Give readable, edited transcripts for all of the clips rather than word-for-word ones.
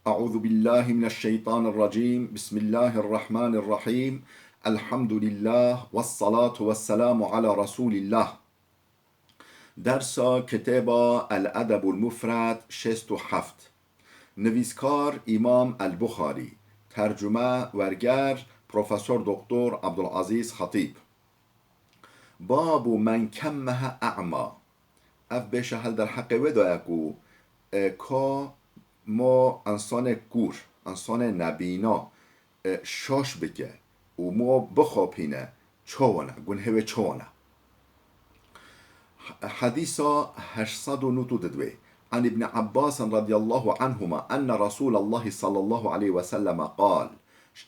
أعوذ بالله من الشيطان الرجيم بسم الله الرحمن الرحيم الحمد لله والصلاة والسلام على رسول الله. درس کتاب الادب المفرد 67. نویسکار امام البخاری، ترجمه ورگر پروفسور دکتر عبدالعزیز خطیب. باب من کمه اعما. اف بشه هل در حق ودایکو که ما انسان کور، انسان نبینا شاش بکه و ما بخوابینه چوانه گنه و چوانه. حديث 892 عن ابن عباس رضي الله عنهما أن رسول الله صلى الله عليه وسلم قال.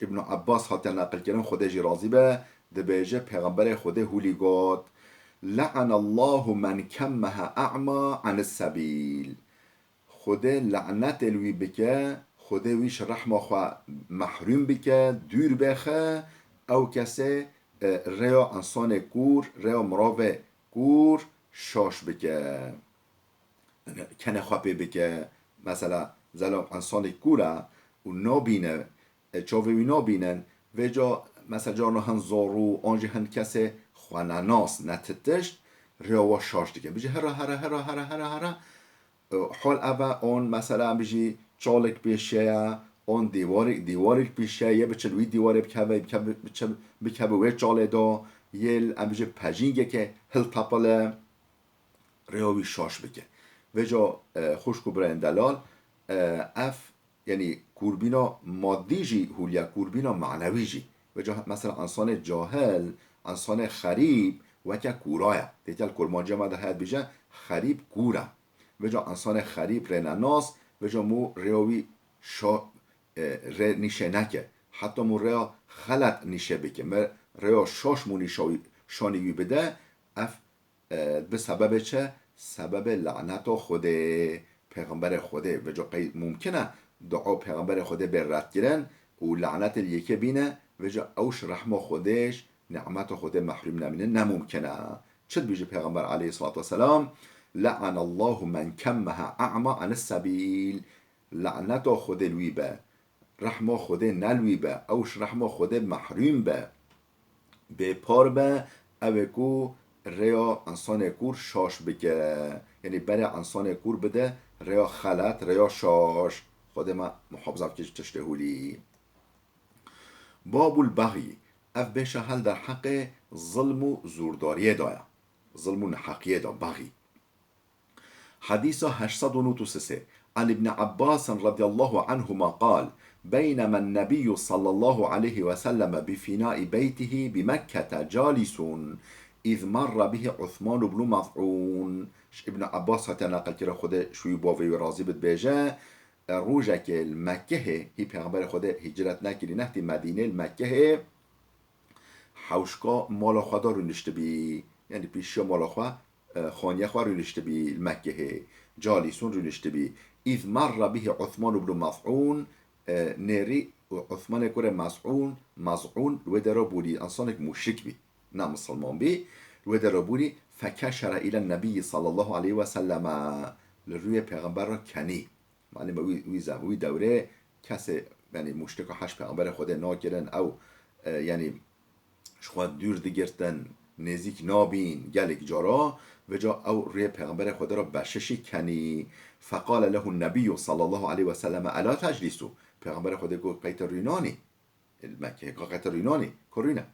ابن عباس هات نقل کردن خدا جی راضی به دبیجه پیغمبر خدا هولی گفت لعن الله من کمه اعما عن السبیل. خدا لعنت الوی بکه، خدا ویش رحمه خو محروم بکه، دور بخه او کسی ریا انسان کور، ریا مراوه کور شاش بکه کنه خوابه بکه. مثلا زلا انسان کوره و نابینه چاوی نابینن و جا مثلا جا هن زارو آنجا هن کسی خوانه ناس نتتشت ریا شاش دیگه بجه هره حال اوه اون مثلا بجی چالک بیشه اون دیوارک بیشه یه بچلوی دیواره بکبه و چاله دا یه بجی پجینگه که هل تپله ریاوی شاش بکه و جا خوشکو برای دلال اف یعنی کوربینا مادی جی هولیا کوربینا معنوی جی و جا مثلا انسان جاهل انسان خریب وکه کورایه دیتل کرمانجه مده هید بیجه خریب کوره و جا انسان خریب رنناس و جا مو ریاوی ری نیشه نکه حتی مو ریا خلط نیشه بکه ریا شاش مو شانیوی بده اف به سبب چه؟ سبب لعنت خوده پیغمبر خوده و جا ممکنه دعا پیغمبر خوده به رد گیرن و لعنت یکی بینه و جا اوش رحم خودش نعمت خوده محروم نمینه نممکنه. چه بیجه پیغمبر علیه الصلاة والسلام لعن الله من کمه اعما عن السبیل. لعنت خوده لوی به، رحم خوده نلوی به، اوش رحم خوده محروم به پار به اوکو ریا انسان کور شاش بگه، یعنی برای انسان کور بده ریا خلط ریا شاش. خود ما محافظم که تشتهولی. باب البغی اف بشه هل در حق ظلم و زورداریه دایا، ظلم و نحقیه دا بغی. حديث 893 عن ابن عباس رضي الله عنهما قال بينما النبي صلى الله عليه وسلم بفناء بيته بمكة جالس إذ مر به عثمان بن مظعون. ابن عباس هات نقل کرده خود شوی باوی رازی بد بیجه روژه که المکه هی پیغمبر خود هجرت نکردی نهتی مدینه المکه حوشکا مالا خدا رو نشته بی، یعنی پیشیا مالا خدا خانیه خواه رو نشته بی المکه جالیسون رو نشته بی اذ مر به عثمان بن مظعون نری عثمان کره مظعون و در بودی انسانک مشرک بی نه مسلمان بی و در بودی فکشر الى النبی صلی الله علیه و سلم لروی پیغمبر را کنی معلومه وی دوره کسی یعنی مشرک هش پیغمبر خود ناگرن او یعنی شخواد دور دیگرتن نزیک نابین گلک جارا و جا او روی پیغمبر خدا را بششی کنی. فقال له النبی صلی الله علیه و سلم الا تجلسو. پیغمبر خدا گفت قیت رینانی المکه قیت رینانی کرینه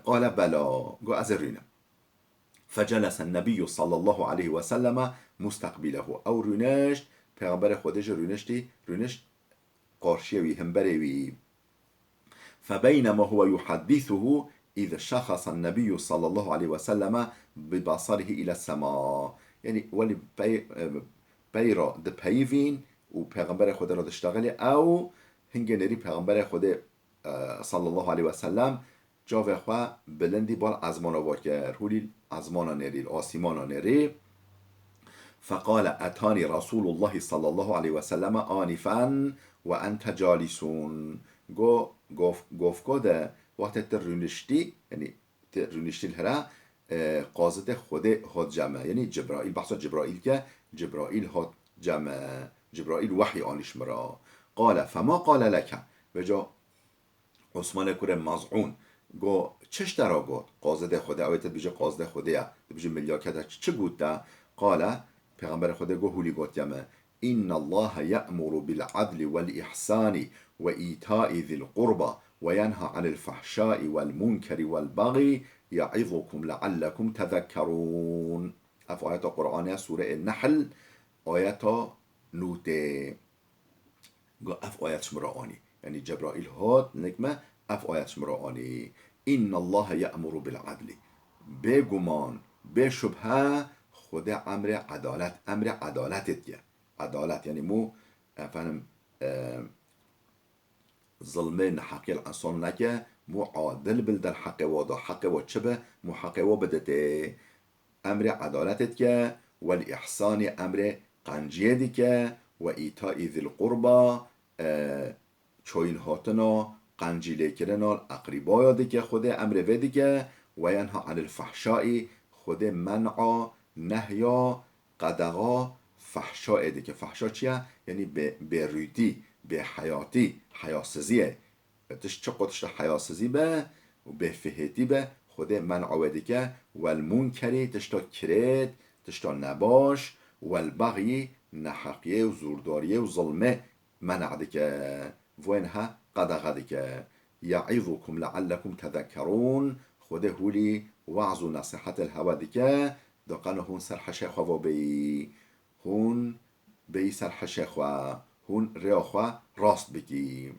قال بلا گو از رینه. فجلس النبی صلی الله علیه و سلم مستقبله او رینشت پیغمبر خدا جو رینشت قارشیوی همبروی. فبينما هو يحدثه إذ شخص النبي صلى الله عليه وسلم ببصره إلى السماء. يعني ولي بيرا ده بيفين و پیغمبر خدا را دشتغلی او هنگه نری پیغمبر خدا صلی الله علیه و سلم جاوه خواه بلندی بال ازمانا واکر هولی ازمانا نری آسیمانا نری. فقال اتانی رسول الله صلی الله علیه و سلم آنفا و انت جالسون. گفت کده وقتی ترونشتی یعنی ترونشتی الهره قاضت خود هاد جمع یعنی جبرائیل بحث جبرائیل که جبرائیل هاد جمع جبرائیل وحی آنش مرا. قال فما قال لك، به جا عثمان کوره مزعون گو چش درا گفت قاضد خدا اویت بیجه قاضد خدا بیجه ملیاکت چه گوت ده؟ قال پیغمبر خدا گو هولی گوت یمه این الله یأمر بالعدل والإحسان وإيتاء ذي القربى وينهى عن الفحشاء والمنكر والبغي يعظكم لعلكم تذكرون. اف آیت قرآن سوره النحل آیت نوته گو اف آیت شمرانی یعنی جبرائیل هات نکمه اف آیت شمرانی. این الله یأمر بالعدل، بگمان به شبهه خود امر عدالت، امر عدالتت یه عدالت یعنی مو فهم ظلمه نحقی الانسان نکه مو عادل بل در حق وادا حق و چه به مو حق و بدته امر عدالتت که والاحسان امر قنجیه دی که و ایتاء ذی القربا چوین هاتنا قنجیله کرنا اقریبا یاده که خود امر ودی که و ینها عن الفحشاء خود منع نهیا قدغا فحشاء دی که فحشا چیه؟ یعنی به ریتی به حیاتی حیاسزیه تش چه قدش حیاسزی به و به فهتی به خود منع ودی که والمنکری تشتا کرد تشتا نباش والبغی نحقیه و زورداریه و ظلمه منع دی که وینها قدغه دی که یعظکم لعلکم تذکرون خود هولی وعظ و نصیحت الهوا دی که دقانه هون سرحشه خواه بی هون بی سرحشه خواه هون ریا خواه راست بگی.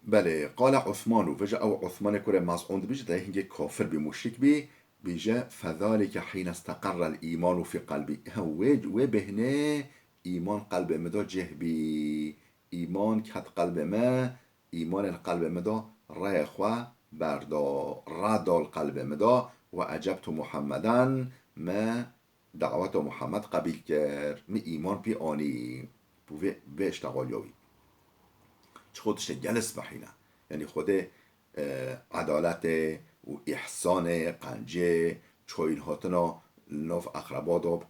بله قال عثمان وجا او عثمان كره مزعون بيجي ده هنجي كافر بمشرك بي بيجا فذلك حين استقر الإيمان في قلبي و بهنه إيمان قلب مدا جه بي إيمان كت قلب ما إيمان القلب مدا ريخوا بردا ردا القلب مدا وأجبت محمدا ما دعوت محمد قبيل كر می إيمان بي آني بيشتغل يوي خودش جلس بحینه یعنی خود عدالت و احسان قنجه چوین هاتنا نوف اقربا داب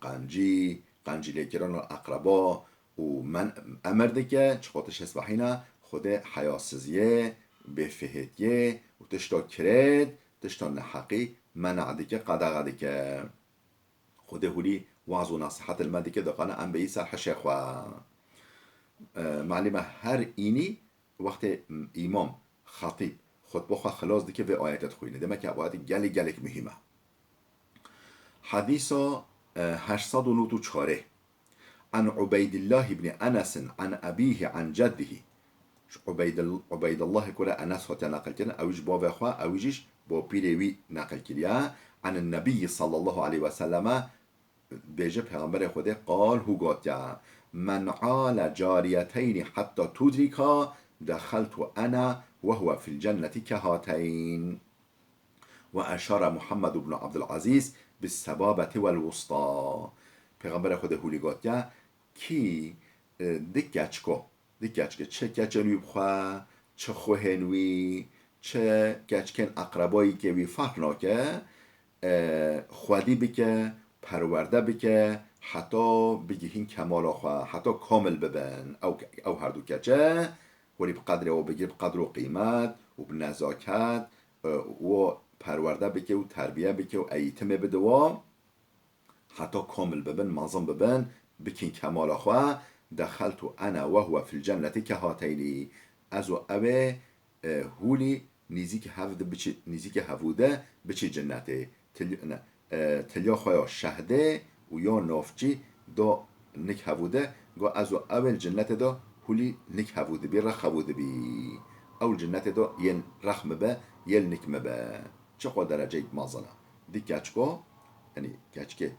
قنجی لیکران اقربا و من امرده که خودش هست بحینه خود حیاسزیه به فهتیه و تشتا کرد تشتا نحقی منعده که قدغده که خود هولی وعظ و نصیحت المده که دقانه ام به سر حشیخوه معلمه هر اینی وقت امام خطیب خطبه خواه خلاص دیگه به آیتت خوینه دمه که آیت گلک مهمه. حدیث 894 عن عبید الله بن انس عن ابیه عن جده. عبید الله کره انس هات نقل کردن اویج با خواه اویجش با پیروی نقل کردن عن النبی صلی الله علیه و سلم بیجه پیغمبر خود قال هو گوت من عال جاریتین حتی تدرکا دخلت أنا وهو في الجنة كهاتين. وأشار محمد بن عبد العزيز بالسبابة والوسطى. پیغمبر خود هولی گوت کی دکچکو چه گچنوی بخوا چه خوهنوی چه گچکن اقربایی که وی فرق ناکه خودی بکه پرورده بکه حتی بگیهین کمال خواه حتی کامل ببن او هر دو کچه ولی بقدر او بگیر بقدر و قیمت و بنزاکت و پرورده بکه و تربیه بکه و ایتم بده و حتی کامل ببن منظم ببن بکین کمال خواه دخلت انا و هو فی الجنة که هاتینی از و اوه هولی نیزی که هفوده بچی جنته تلیا خواه شهده و یا نافچی دا نک هفوده گو از و اول جنت دا هولی نک هفوده بی رخ هفوده بی اول جنت دا ین رخم به یل نکمه به چه قدر درجه مازنه دی کچکا یعنی کچکه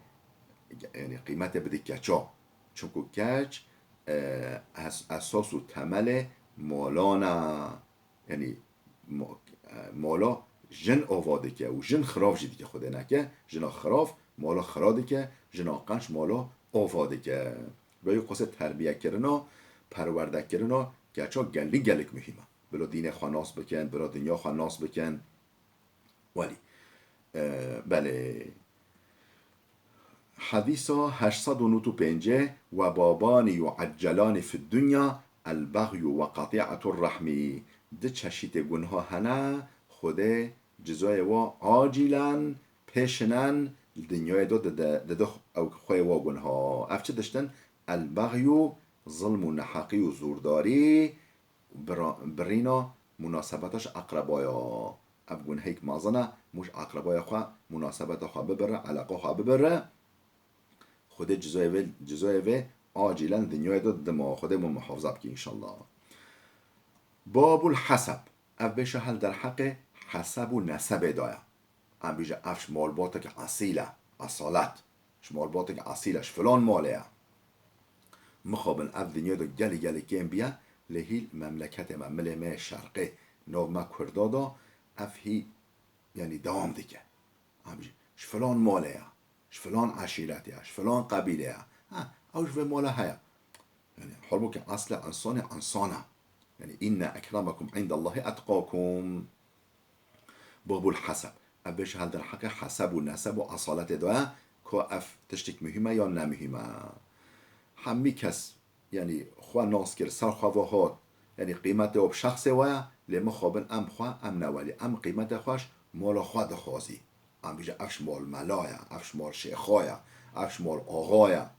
یعنی قیمت بده کچا چونکو کچ اساس و تمل مالانا یعنی مالا جن آواده که و جن خراف جدی که خوده نکه جنا خراف مالا خراده که جنا قنش مالا آواده که برای قصد تربیه کرنا پرورده کرنا گچا گلک مهمه بلا دین خاناس بکن بلا دنیا خاناس بکن ولی بله حديثا 895 وبابان يعجلان في الدنيا البغي وقطيعة الرحم. ده چشیت گناه هنه خود جزای و عاجلا پیشنن دنیای دو ده او خوی و گناه اف چه داشتن البغی ظلم و نحقی و زورداری برینا مناسبتش اقربایا اف گناهی که مازنه مش اقربای خواه مناسبت خواه ببره علاقه خواه ببره خود جزای و عاجلا دنیای دو دما خودمون محافظه بکی انشالله. باب الحسب اف بشه هل در حق حسب و نسب دایا ام بیجه افش مالباتا که اصیله اصالت شمالباتا که اصیلش فلان ماله مخابن اف دنیا دو گلی کم بیا لهیل مملکت مملمه شرقه نو ما کردادا اف هی یعنی دوام دیگه ام بیجه فلان ماله فلان عشیرتی فلان قبیله اوش به ماله هیا يعني حرمو که اصل انسانه يعني إن أكرمكم عند الله أتقاكم. باب الحسب أبش هل در حق حسب و نسب و اصالت داره که اف تشتک مهمه یا نمهمه همی کس یعنی خواه ناس کر سر خواه هات یعنی قیمت او شخص ویا لما خوابن ام خواه ام نوالی ام قیمت خواهش مال خواه دخوازی ام بیجه افش مال ملایا افش مال شیخایا افش مال آغایا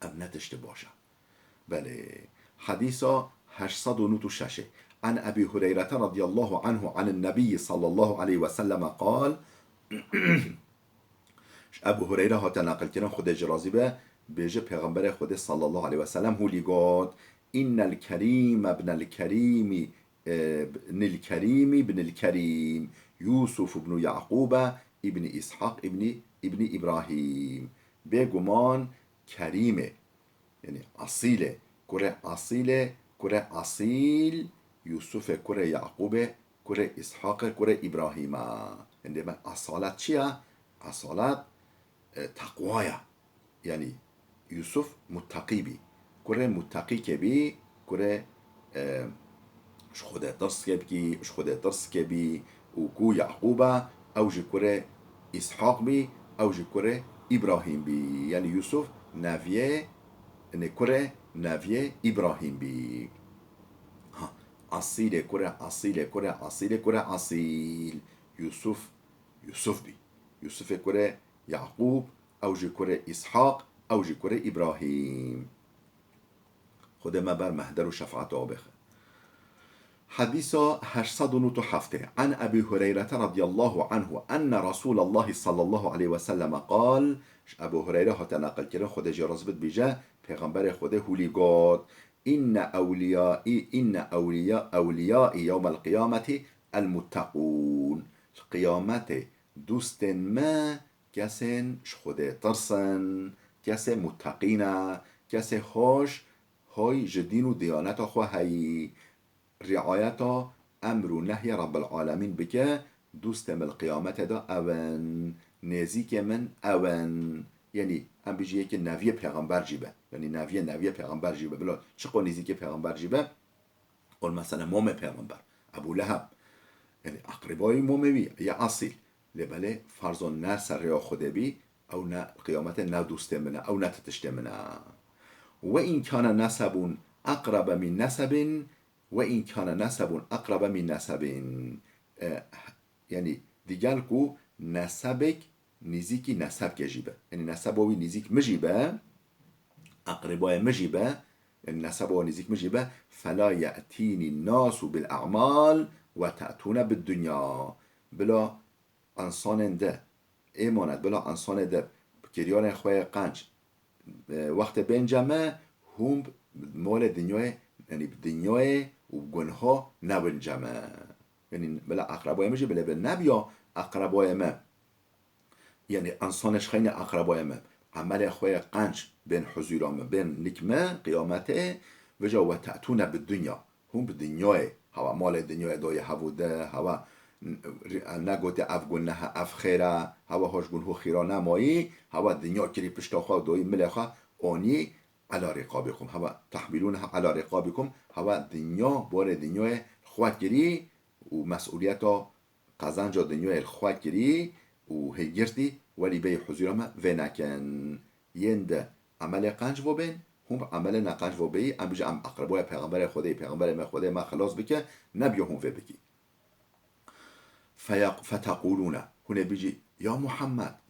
ام نتشت باشه. بله حديثا 896 عن أبي هريرة رضي الله عنه عن النبي صلى الله عليه وسلم قال ابو هريره هات نقل کردن خود جرازی به بیجه پیغمبر خود صلی الله علیه و سلم هولی گفت ان الكريم ابن الكريم ابن الكريم ابن الكريم يوسف ابن يعقوب ابن اسحاق ابن ابراهيم بگمان کریمه یعنی اصیله کره اصیله کره اصیل یوسف کره یعقوب کره اسحاق کره ابراهیم یعنی اصالت چیه؟ اصالت تقوایا یعنی یوسف متقی بی کره متقی که بی کره خود درس که بی و کو یعقوب او جی کره اسحاق بی او جی کره ابراهیم بی یعنی یوسف نویه کره نویه ابراهیم بی اصیل کره اصیل یوسف بی یوسف کره یعقوب او جی کره اسحاق او جی کره ابراهیم خود ما بر مهدر و شفاعت آبخه. حديث 897 عن أبي هريرة رضي الله عنه أن رسول الله صلى الله عليه وسلم قال أبو هريرة هتنقل كده خود جراز بد بجا پیغمبر خود هولی گفت إن أولياء يوم القيامة المتقون قیامت دوست ما کسن خود ترسن کس متقینه کس هاش های جدین و دیانت خواهی رعایت امر و نهی رب العالمین بکه دوست مل قیامت دا اون نزیک من اون یعنی هم بجیه که نوی پیغمبر جیبه یعنی نوی پیغمبر جیبه بلا چقدر نزیک پیغمبر جیبه قول مثلا موم پیغمبر ابو لهب یعنی اقربای موم بی یا اصیل لبله فرضان نه سر خوده بی او نه قیامت نه دوست منه او نه تتشت منه و این کان نسب اقرب من نسب و این کان نسب اقرب من نسب یعنی دیگر کو نسبک نزیکی نسب که جیبه یعنی نسبوی نزیک مجیبه اقربای مجیبه یعنی نسبوی نزیک مجیبه فلا یأتینی الناس بالاعمال و تأتون بالدنیا بلا انسان ده ایماند بلا انسان ده کریان خواه قنج وقت بنجمه هم مال دنیای یعنی دنیای و گنها نبنجمه یعنی بلا اقربای مجی بلا نبیا اقربای ما یعنی انسانش خیلی اقربای ما عمل خواه قنج بین حضورام بین نکمه قیامته و جا و تأتون بالدنیا هم بدنیای هوا مال دنیای دای هوده هوا نگوته اف گنه اف خیره هوا هاش گنه خیره نمایی هوا دنیا کری پشتاخوا دوی ملخوا آنی علا رقابکم هوا تحمیلونها علا رقابکم هوا دنیا بار دنیای خواهد گری و مسئولیت قزنجا دنیای خواهد گری و هيجرتي ولي بي حزورما فيناكن يند عمل قنج و بين هم عمل نقنج و بي ام بيجي ام اقربوا پیغمبر خدای پیغمبر ما خدای ما خلاص بك نبيه هم في بكي فتقولون هنا بيجي يا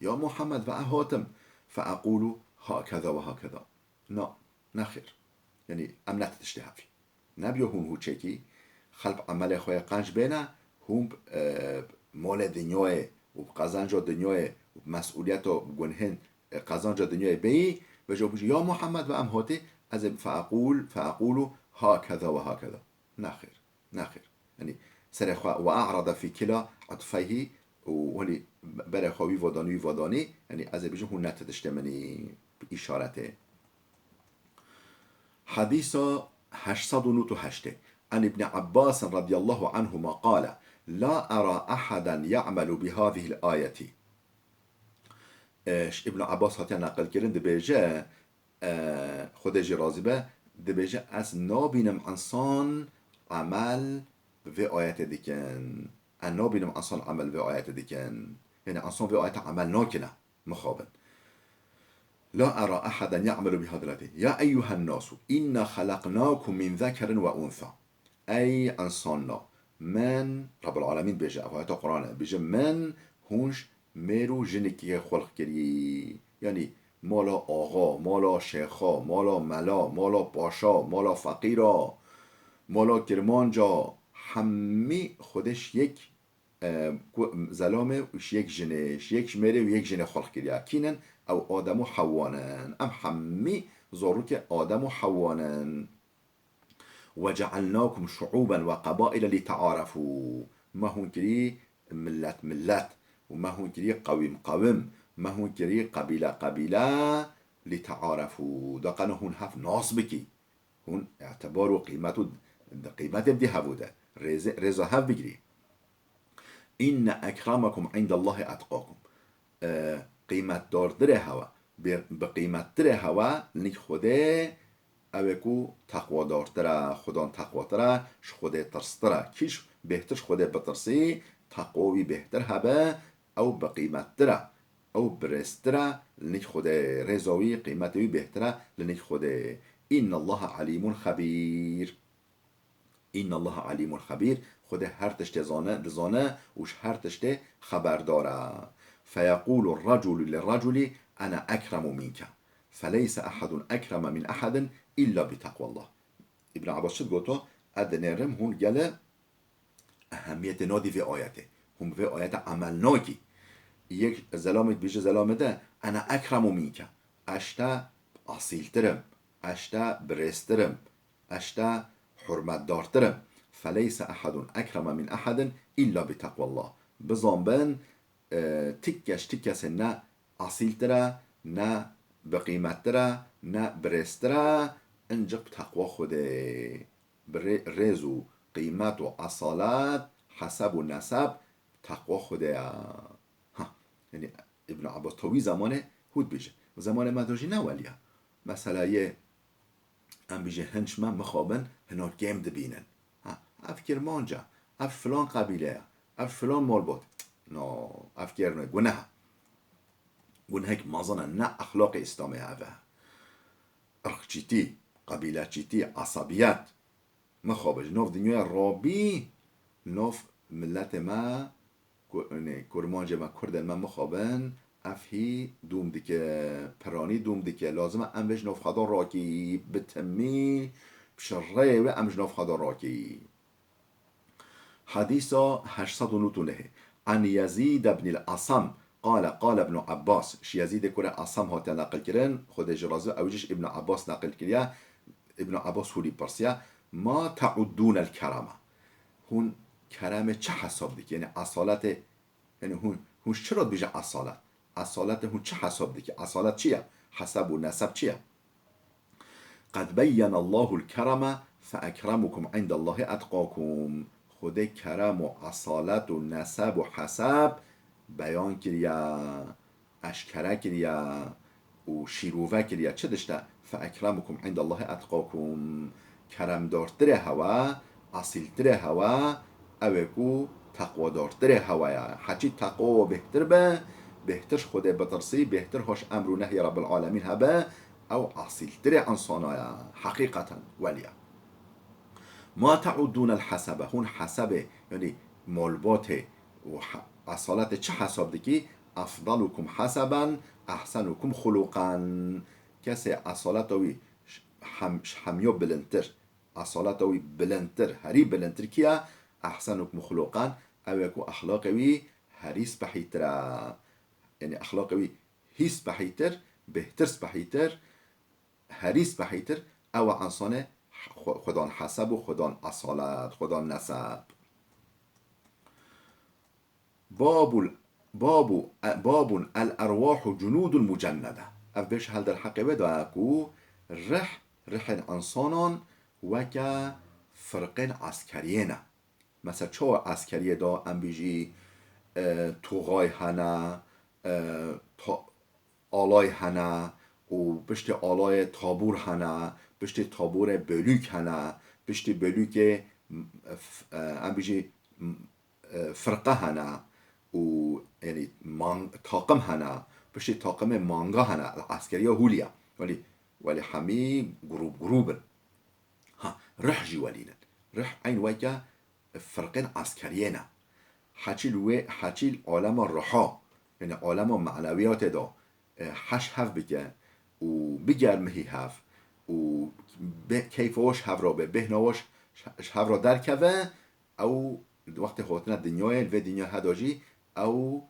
محمد وأهاتم فأقول هكذا وهكذا نا نخير يعني ام نتشتها في نبيه هم هو تشيكي خلق عمل خواه قنج بينا هم مال دنیای و قزنجا دنیای و مسئولیت و گنهن قزنجا دنیای بی و جا بجي یا محمد و امهاته از فأقول هكذا وهكذا نخير يعني سرخوا و اعرض في كلا عطفه ولی برای خواهی ودانی يعني از بجي هون نتدشتمني بإشارته حديث 808 عن ابن عباس رضي الله عنهما قال لا أرى أحدا يعمل بهذه الآية ابن عباس هاتي نقل كرن دبيجا خودجي رازبه دبيجا از نابينم انسان عمل في آيات ديكن نابينم انسان عمل في آيات ديكن يعني انسان في آيات عمل ناكنه مخابن لا أرى أحدا يعمل بهذا الآية يا أيها الناس إنا خلقناكم من ذكر وأنثى أي انساننا من رب العالمين بيجا في آيات القرآن بيجا من هونش میرو جنکی خلق کری یعنی مالا آقا مالا شیخا مالا ملا مالا پاشا مالا فقیرا مالا کرمانجا همه خودش یک زلامه وش یک جنش یک میره و یک جن خلق کری کینن او آدم و حوانن ام همه زارو که آدم و حوانن وجعلناكم شعوبا وقبائل لتعارفوا ما هون كري ملت وما هون كري قوم ما هون كري قبيلة لتعارفوا دقنا هون هف ناس بكي هون اعتبار وقيمته قيمة بدي هفوده رزا هف بجري إن أكرمكم عند الله أتقاكم قيمة دار دره هوا بقيمة دره هوا لنك خوده اوکو تقوا دارتره خودان تقوا تره خوده ترستره کیش بهترش خوده بترسی تقوی بهتر هبه او بقیمت تره او برستره لنک خوده رزاوی قیمتوی بهتره لنک خوده این الله علیم خبیر این الله علیم خبیر خوده هر تشت زانه وش هر تشت خبر داره فیقول الرجل للرجل انا اکرم منک فليس أحد أكرم من أحد إلا بتقوى الله ابن عباس شد گوتو ادنرم هون گله اهمیت نادی في آیته هم في آیت عملناکی یک زلامت بیشه زلامه ده انا اکرم منک اشتا اصیلترم اشتا برسترم اشتا حرمت دارترم فليس أحد أكرم من أحد إلا بتقوى الله بزنبن تکش نه اصیلتره نه بقیمتره نه برستره انجا بتقوى خوده رز و قیمت و اصالت حسب و نسب تقوى خوده یعنی ابن عباس توی زمانه هود بیشه زمان مدرجی نه ولیا مثلا یه ام بیشه هنچ من مخابن هنا گم دبینن اف کرمانجا اف فلان قبیله اف فلان مال بود نه اف کرنه گناه هيك ما ظن نا أخلاق إسلامي هذا أرخشتي قبيلتي عصبيات ما خابج نوف دنيا رابي نوف ملت ما كرمانجة ما كردن ما مخابن أفهي دوم ديك براني دوم ديك لازم أمش نوف خدا راكي بتمي بشرية وأمش نوف خدا راكي حديثة 809 عن يزيد بن الأصم قال ابن عباس يزيد كره عصام هات نقل كرن خود جرازه اوجش ابن عباس نقل كريا ابن عباس هولي برسيا ما تعدون الكرامة هون کرم چه حساب دیگه یعنی اصالت یعنی هون چرا بیجه اصالت هون چه حساب دیگه اصالت چیه حسب و نسب چیه قد بين الله الكرم فاكرمكم عند الله اتقاكم خود کرم و اصالت و نسب و حسب بیان کریا اشکره کریا و شیروه کریا چه داشته فاکرمکم عند الله اتقاکم کرم دارتره هوا اصیلتره هوا اوکو تقوا دارتر هوایا هرچی تقوا بهتر به بهترش خود بترسی بهتر هاش امر و نهی رب العالمین هبه او اصیلتر انسانایا حقیقتا ولیا ما تعدون الحسبه هون حسبه یعنی مالبات و اصالت چه حساب دکی افضلكم حسبا احسنكم خلقا کسی اصالتوی همیو بلندتر اصالتوی بلندتر هری بلندتر کیا احسنكم خلقا او یکو اخلاقوی هریس بحیتر یعنی اخلاقوی هیس بحیتر بهترس بحیتر هریس بحیتر او انسان خدان حسب و خدان اصالت خدان نسب باب الارواح جنود المجنده اف بيش هل در حق بدا اكو رح انسانان وكا فرقين عسكريين مثلا چو عسكريه دا ام بيجي توغاي هنا آلای هنا و بشت آلای تابور هنا بشت تابور بلوک هنا بشت بلوک ام بيجي فرقه هنا و يعني طاقم هنا بشت طاقم مانگا هنا العسكريه هوليا ولی همه گروب ها رح جي ولينا رح عين وجه فرقين عسكريين حچی عالم الرحا يعني عالم معنویات دا حش هف بکن و بگرمهی هف و کیفاش هف را به بهناوش هف را درکوه او وقت خاطر دنیای و دنیا هداجی او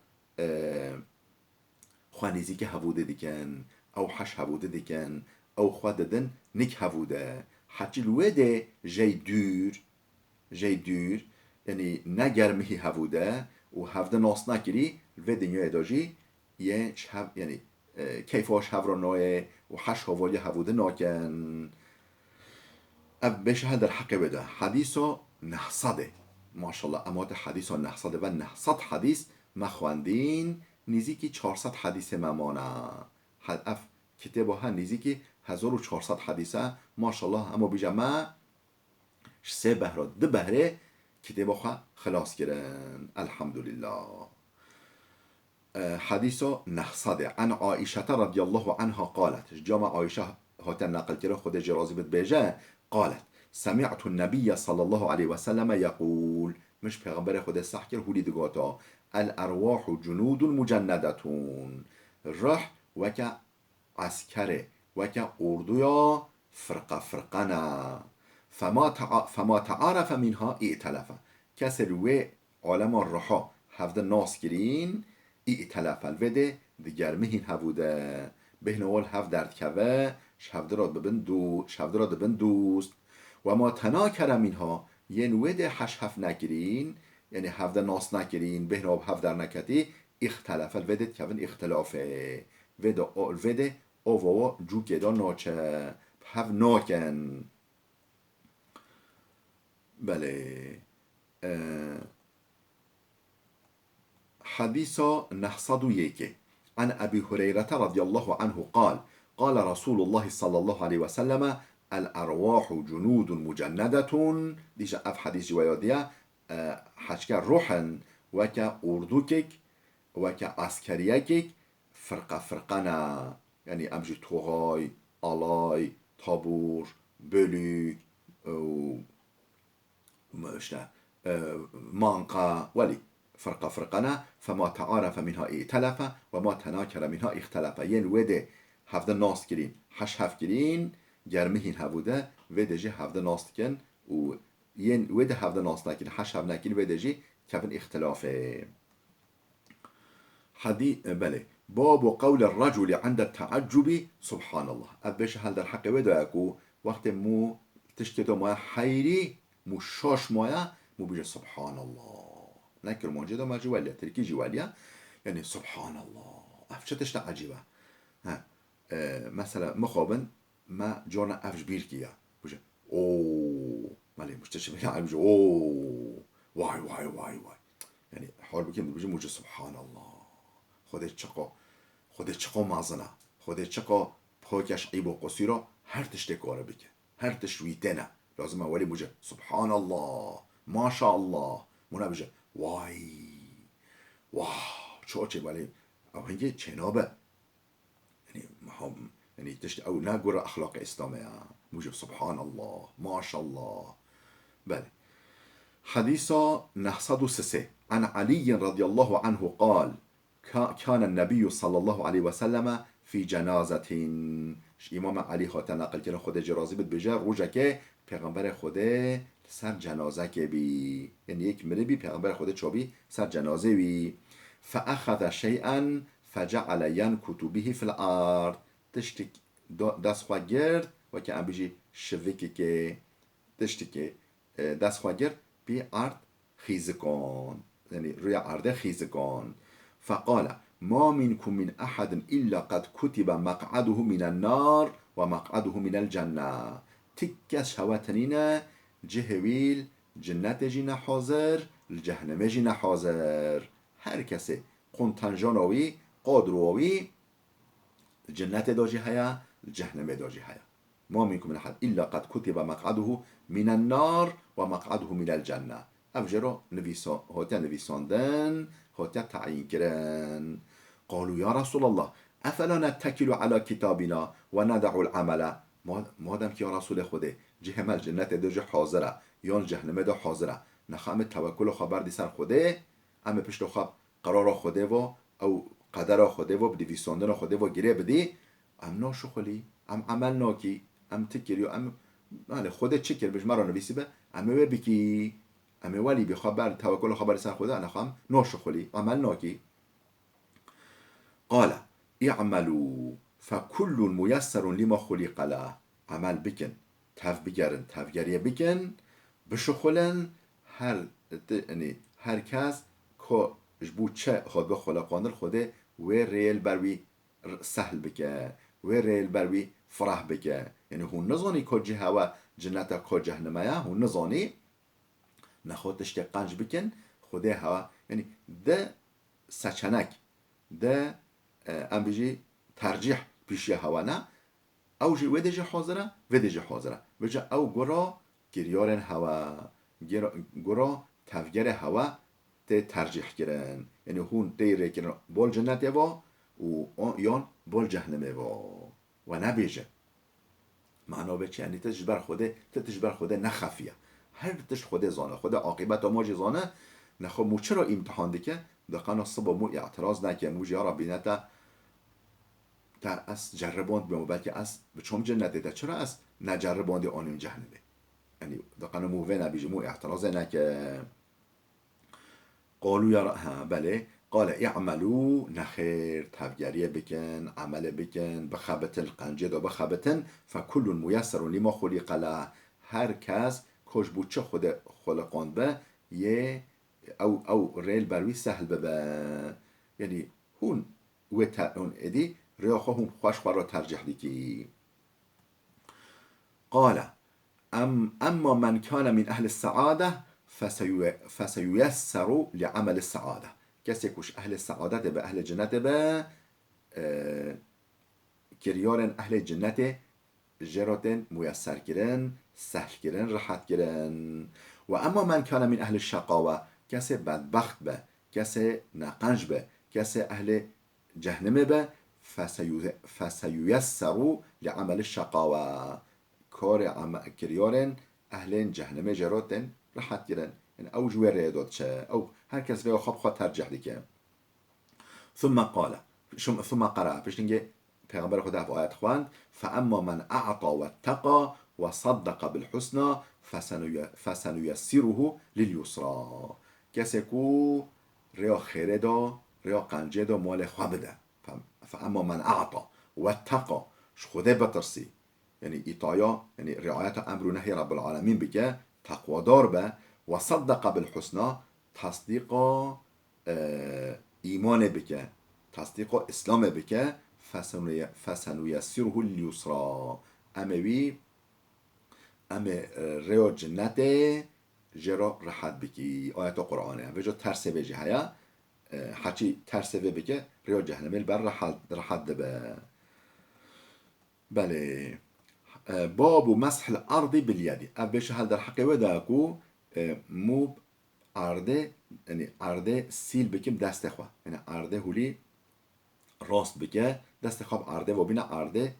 خوانیزی که هفوده دیکن او حش هفوده دیکن او خود ددن نک هفوده حچی الوده جی دور یعنی نگرمهی هفوده و هفته ناس نکری و دنیا اداجی یه شب یعنی کیفاش هف را نایه و حش هوای هفوده ناکن اب بشه هل در حق بده حدیثا نحصده ماشاءالله امات حدیثا نحصده و نحصد حدیث مخواندین نزدیکی 400 حدیث ممانه اف کتاب ها نزدیکی 1400 حدیثه ماشاءالله اما بجمع 3 بهره 2 بهره کتاب ها خلاص کردن الحمدلله حديث نحصد عن عائشة رضي الله عنها قالت جامع عائشة هات نقل كده خود جرازي بتبيجا قالت سمعت النبي صلى الله عليه وسلم يقول مش پیغمبر خود صح كده هولي دقاتا الارواح جنود مجندتون رح وكا عسكره وكا اردويا فرقنا فما تعارف منها ائتلف كسر روی عالم الرحا هفده ناس گرین ائتلف الوده دگرمهین هبوده بهنوال هف درد کوه شفده را دبن دوست و ما تناکر منها ین وده حش هف نگرین یعنی هفده ناس نگرین بهنوال هف در نکتی اختلف الوده کون اختلافه وده او جو کدا ناچه هف ناکن بله حديث نحصد يك عن أبي هريرة رضي الله عنه قال رسول الله صلى الله عليه وسلم الأرواح جنود مجندة ديش أف حديث ويادية حشك روحا وكا أردوكك وكا عسكريكك فرقنا يعني أمجي توغاي آلاي طابور بلوك مانقا ولي فرقنا فما تعارف منها ائتلف وما تناكر منها اختلف ين وده هفده ناس گرین حش هف گرین گرمهین هبوده وده جه هفده ناس کن و ين وده هفده ناس نکن حش هف نکن وده جه کفن اختلافه بله باب قول الرجل عند التعجب سبحان الله ابش هل در حق وده اكو وقت مو تشتدو ما حيري مشاش مايا مو بيجي سبحان الله نكر موجودة ما جواليا تركي جواليا يعني سبحان الله أفشتش عجيبة ها مثلا مخابن ما جونا أفش بيركيا بيجي أوه مالي مش تشبه يعني بيجي أوه واي يعني حال بكين بيجي موجود سبحان الله خودت چقا مازنه خودت چقا پاکش عیب و قصی را هر تشت کاره بکن هر تشت ویتنه لازم اولی موجه سبحان الله ما شاء الله مونه بجه وای واه چه ولی او هنگه چنابه يعني هم يعني تشت او ناقر اخلاق اسلاميه موجب سبحان الله ما شاء الله. بله. حديث نحصد سسه عن علي رضي الله عنه قال كان النبي صلى الله عليه وسلم في جنازة. امام علی خاطر نقل کردن خود جرازی بود بجا روژه که پیغمبر خود سر جنازه که بی، یعنی یک مره بی پیغمبر خود چوبی سر جنازه بی. فاخذ شيئا فجعل ينكت به في الارض. تشتك دست خواه گرد و که ام بیجی شوکی که تشتک دست خواه گرد بی ارد خیزه کن، یعنی روی ارده خیزه کن. فقال ما منكم من احد الا قد كتب مقعده من النار و مقعده من الجنه. تکه شواتنینه جهویل جنت جینا حاضر الجهنم جینا حاضر. هر کسی قنطنجانوی قادروی جنت داجی هيا الجهنم داجي هيا. ما منكم من أحد إلا قد كتب مقعده من النار ومقعده من الجنة. أفجروا هوتيا نفيساندن هوتيا تعيين كرن. قالوا يا رسول الله أفلا نتكل على كتابنا وندع العمل. ما دام که یا رسول خوده جه مل جنت داجي حاضره یا الجهنم دا حاضره نخام توکل خبر دی سر خوده اما پشت خواب قرار خوده و او قدر خوده و بدویساندن خوده و گیره بدی ام ناشو خلی ام عمل ناکی ام تکری ام خوده چه کر بش مرا نویسی به ام بکی ام ولی بی خبر توکل خبر سر خوده انا خام ناشو خلی عمل ناکی. قال اعملوا فكل ميسر لما خلق له. عمل بکن بگرن تفگریه بکن بشخلن هر کس که جبو چه خود به خلقاندر خوده و ریل بروی سهل بکه و ریل بروی فرح بکه. یعنی هون نزانی که جه و جنت که جهنمه هون نزانی نخوادش که قنج بکن خوده هوا یعنی ده سچنک ده ام بیجی ترجیح پیشی هوا نه او جی ودجه حاضره ودجه حاضره وجه او گرا گریارن هوا گرا تفگر هوا ته ترجیح کرن. یعنی هون دیره کرن بول جنت و یان بول جهنم و نبیجه معنا به چی؟ یعنی تش بر خوده نخفیه هر تش خوده زانه خوده عاقبت ما زانه نخو مو چرا امتحان دیگه دقیقا صبح مو اعتراض نکه مو یا ربی نتا در از جرباند بمو بلکه از به چون جنت ده چرا از نجرباند آنیم جهنمه. یعنی دقیقا موه نبیجه مو اعتراض نکه. قالوا یا بله قال اعملوا نخیر تفگریه بکن عمل بکن بخبتن قنجه و بخبتن فکل میسر لما خلق له. هر کس کش بود چه خود خلقان به یه او ریل بروی سهل به یعنی هون و اون ادی رياخو هم خوش خورا ترجح دیکی. قال اما من كان من اهل السعاده فسييسر لعمل السعاده. کسی کش اهل سعادت به اهل جنت به کریارن اهل جنت جراتن میسر کرن سهل کرن راحت کرن. و اما من كان من اهل الشقاوه کسی بدبخت به کسی نقنج به کسی اهل جهنم به فسييسر لعمل الشقاوه. کار کریارن اهل جهنم جراتن راحت کرن. او جوه ریداد چه او هر کس به خواب ترجیح دیگه. ثم قرأ پشتینگه پیغمبر خدا في آیت خواند فاما من اعطى واتقى وصدق بالحسنى فسنيسره لليسرى. کسی کو ریا خیره دا ریا قنجه دا مال خواه بده. فاما من اعطى واتقى خوده بترسی یعنی ایتایا یعنی رعایت امر و نهی رب العالمین بگه تقوادار به و صدق بالحسنى تصدیق ایمان بکه تصدیق اسلام بکه فسنيسره لليسرى. اموی ریا جنت جرا راحت بکی. آیت قرآنه و جا ترسه بجی هیا حچی ترسه بکه ریا جهنم بر راحت به. بله. باب مسح الارض باليد. اب بشه هل در حق وداکو مو عرده یعنی عرده سیل بکم دست خوا یعنی عرده هولی راست بکه دست خواب عرده و بینه عرده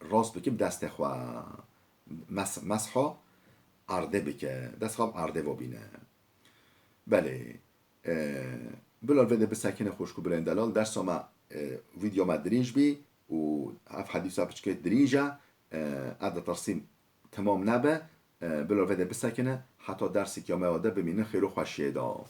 راست بکم دست خوا مسحا عرده بکه دست خواب عرده و بینه بله بلال وده بسکنه خوشکو بلین دلال درس ما فيديو ما دريج بي وعف حديثة بشكل دريجة هذا ترسيم تمام نبه بلال وده بسکنه حتی درسی که ما وده بمینه خیرو خوشیه دا